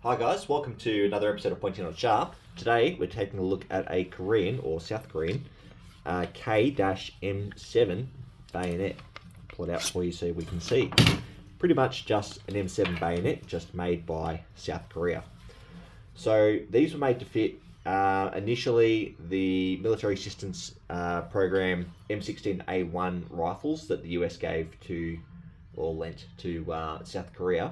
Hi guys, welcome to another episode of Pointing on Sharp. Today we're taking a look at a Korean or South Korean K-M7 bayonet. Pull it out for you so we can see. Pretty much just an M7 bayonet, just made by South Korea. So these were made to fit initially the military assistance program M16A1 rifles that the US gave to or lent to South Korea.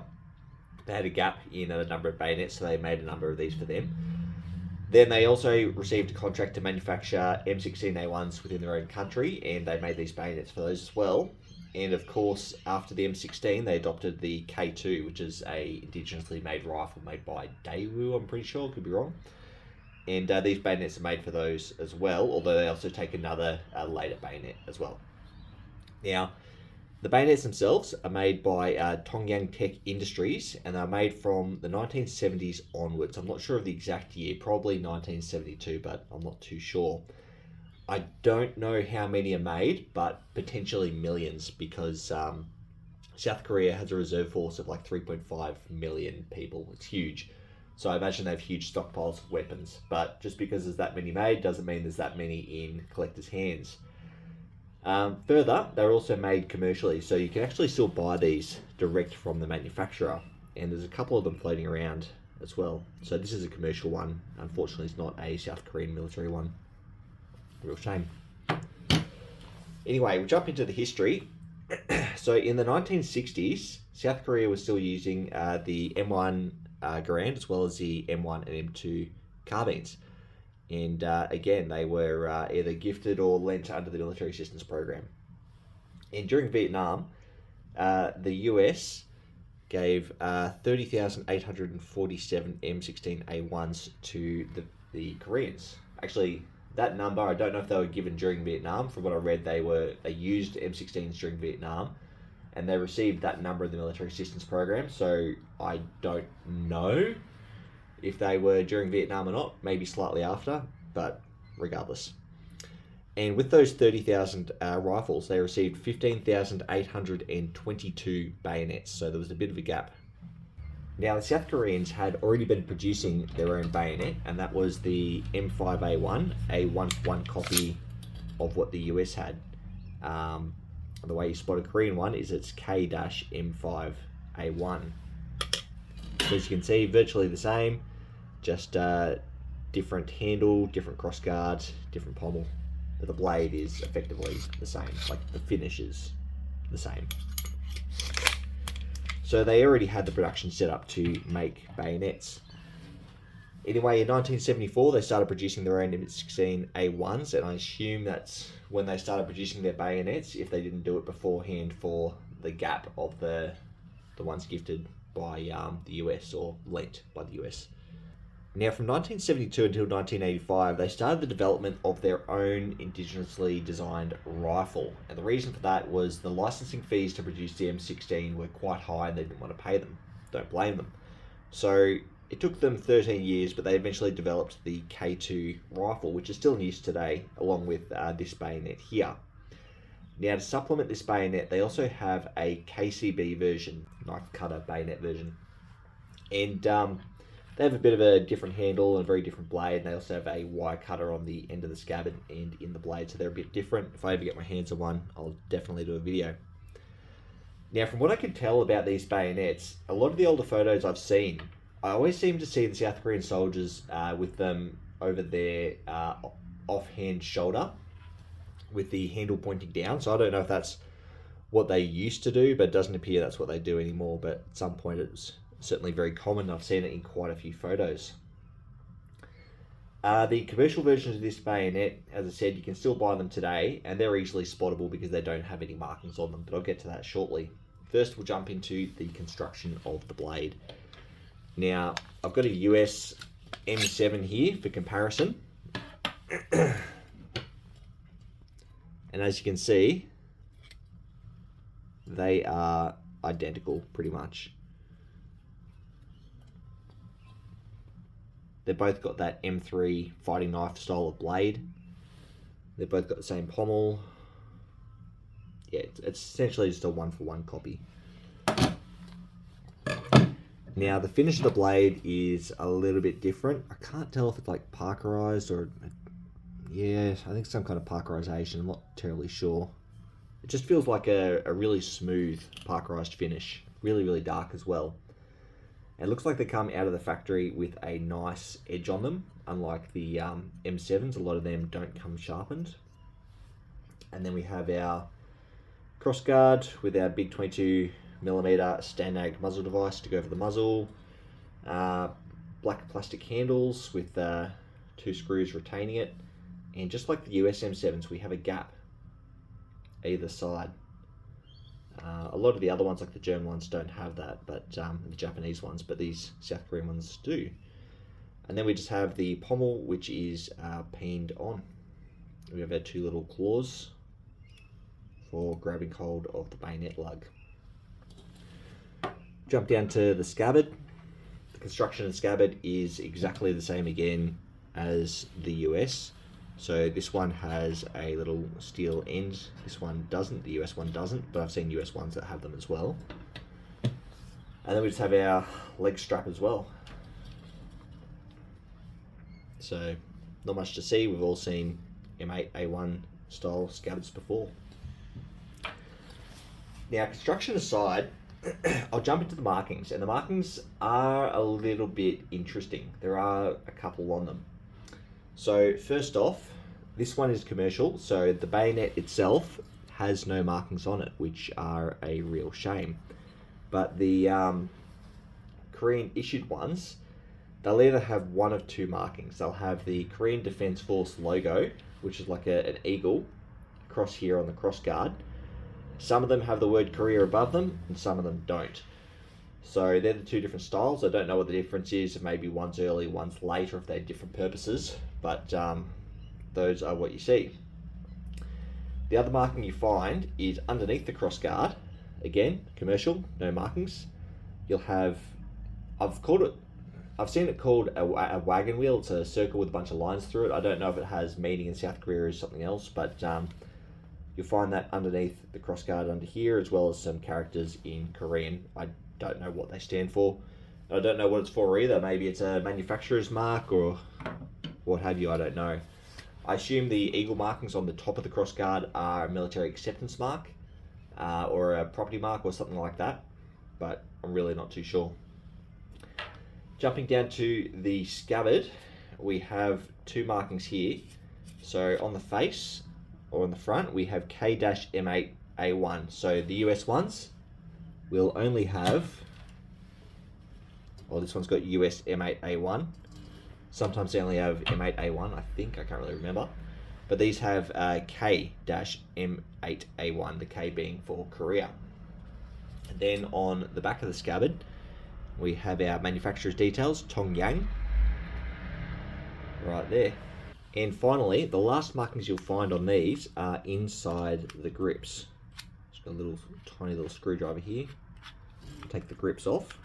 They had a gap in a number of bayonets, so they made a number of these for them. Then they also received a contract to manufacture M16A1s within their own country, and they made these bayonets for those as well. And of course, after the M16, they adopted the K2, which is a indigenously made rifle made by Daewoo, I'm pretty sure, could be wrong. And these bayonets are made for those as well, although they also take another later bayonet as well. Now, the bayonets themselves are made by Tongyang Tech Industries, and they're made from the 1970s onwards. I'm not sure of the exact year, probably 1972, but I'm not too sure. I don't know how many are made, but potentially millions, because South Korea has a reserve force of like 3.5 million people. It's huge. So I imagine they have huge stockpiles of weapons, but just because there's that many made doesn't mean there's that many in collectors' hands. Further, they're also made commercially, so you can actually still buy these direct from the manufacturer, and there's a couple of them floating around as well. So this is a commercial one. Unfortunately, it's not a South Korean military one. Real shame. Anyway, we'll jump into the history. So in the 1960s, South Korea was still using the M1 Garand as well as the M1 and M2 carbines. And again, they were either gifted or lent under the military assistance program. And during Vietnam, the US gave 30,847 M16A1s to the Koreans. Actually, that number, I don't know if they were given during Vietnam. From what I read, they used M16s during Vietnam, and they received that number of the military assistance program. So I don't know if they were during Vietnam or not, maybe slightly after, but regardless. And with those 30,000 rifles, they received 15,822 bayonets, so there was a bit of a gap. Now, the South Koreans had already been producing their own bayonet, and that was the M5A1, a one-for-one copy of what the US had. The way you spot a Korean one is it's K-M5A1. So as you can see, virtually the same, just different handle, different crossguard, different pommel. But the blade is effectively the same, like the finish is the same. So they already had the production set up to make bayonets. Anyway, in 1974, they started producing their own M16A1s, and I assume that's when they started producing their bayonets, if they didn't do it beforehand for the gap of the ones gifted by the US or lent by the US. Now, from 1972 until 1985, they started the development of their own indigenously designed rifle. And the reason for that was the licensing fees to produce the M16 were quite high and they didn't want to pay them. Don't blame them. So it took them 13 years, but they eventually developed the K2 rifle, which is still in use today, along with this bayonet here. Now, to supplement this bayonet, they also have a KCB version, knife cutter bayonet version. And they have a bit of a different handle and a very different blade, and they also have a wire cutter on the end of the scabbard and in the blade, so they're a bit different. If I ever get my hands on one, I'll definitely do a video. Now, from what I can tell about these bayonets, a lot of the older photos I've seen, I always seem to see the South Korean soldiers with them over their offhand shoulder, with the handle pointing down. So I don't know if that's what they used to do, but it doesn't appear that's what they do anymore. But at some point it was certainly very common. I've seen it in quite a few photos. The commercial versions of this bayonet, as I said, you can still buy them today, and they're easily spottable because they don't have any markings on them, but I'll get to that shortly. First, we'll jump into the construction of the blade. Now, I've got a US M7 here for comparison. And as you can see, they are identical pretty much. They've both got that M3 fighting knife style of blade. They've both got the same pommel. Yeah, it's essentially just a one-for-one copy. Now the finish of the blade is a little bit different. I can't tell if it's like parkerized or, yeah, I think some kind of parkerization. I'm not terribly sure. It just feels like a really smooth parkerized finish. Really, really dark as well. It looks like they come out of the factory with a nice edge on them, unlike the M7s. A lot of them don't come sharpened. And then we have our crossguard with our big 22mm Stanag muzzle device to go over the muzzle. Black plastic handles with 2 screws retaining it. And just like the US M7s, we have a gap either side. A lot of the other ones, like the German ones, don't have that, but the Japanese ones, but these South Korean ones do. And then we just have the pommel, which is pinned on. We have our 2 little claws for grabbing hold of the bayonet lug. Jump down to the scabbard. The construction of the scabbard is exactly the same again as the US. So this one has a little steel end. This one doesn't. The US one doesn't, but I've seen US ones that have them as well. And then we just have our leg strap as well. So not much to see. We've all seen M8A1 style scabbards before. Now, construction aside, I'll jump into the markings, and the markings are a little bit interesting. There are a couple on them. So first off, this one is commercial, so the bayonet itself has no markings on it, which are a real shame. But the Korean issued ones, they'll either have one of 2 markings. They'll have the Korean Defense Force logo, which is like an eagle across here on the crossguard. Some of them have the word Korea above them, and some of them don't. So they're the 2 different styles. I don't know what the difference is. Maybe one's early, one's later, if they have different purposes. But those are what you see. The other marking you find is underneath the crossguard. Again, commercial, no markings. You'll have, I've seen it called a wagon wheel. It's a circle with a bunch of lines through it. I don't know if it has meaning in South Korea or something else, but you'll find that underneath the crossguard under here, as well as some characters in Korean. I don't know what they stand for. I don't know what it's for either. Maybe it's a manufacturer's mark or what have you, I don't know. I assume the eagle markings on the top of the crossguard are a military acceptance mark or a property mark or something like that, but I'm really not too sure. Jumping down to the scabbard, we have 2 markings here. So on the face, or on the front, we have K-M8A1. So the US ones will only have, well, this one's got US M8A1. Sometimes they only have M8A1, I think. I can't really remember. But these have K-M8A1, the K being for Korea. And then on the back of the scabbard, we have our manufacturer's details, Tongyang, right there. And finally, the last markings you'll find on these are inside the grips. Just got a little tiny little screwdriver here. Take the grips off.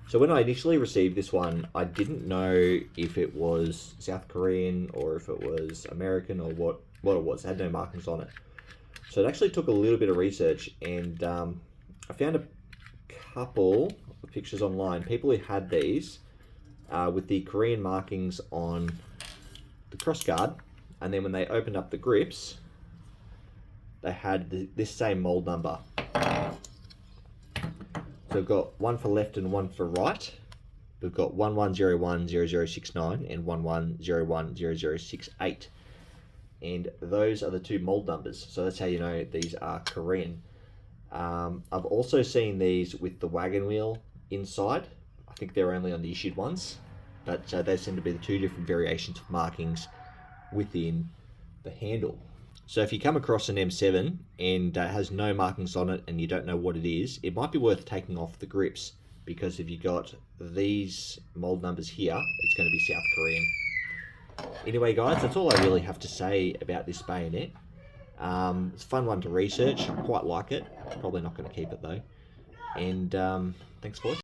So when I initially received this one, I didn't know if it was South Korean or if it was American or what it was. It had no markings on it. So it actually took a little bit of research, and I found a couple of pictures online. People who had these with the Korean markings on the crossguard, and then when they opened up the grips, they had this same mold number. So we've got one for left and one for right. We've got 11010069 and 11010068. And those are the 2 mold numbers. So that's how you know these are Korean. I've also seen these with the wagon wheel inside. I think they're only on the issued ones, but they seem to be the 2 different variations of markings within the handle. So if you come across an M7 and has no markings on it and you don't know what it is, it might be worth taking off the grips, because if you got these mold numbers here, it's going to be South Korean. Anyway guys, that's all I really have to say about this bayonet. It's a fun one to research. I quite like it. Probably not going to keep it though. And thanks for watching.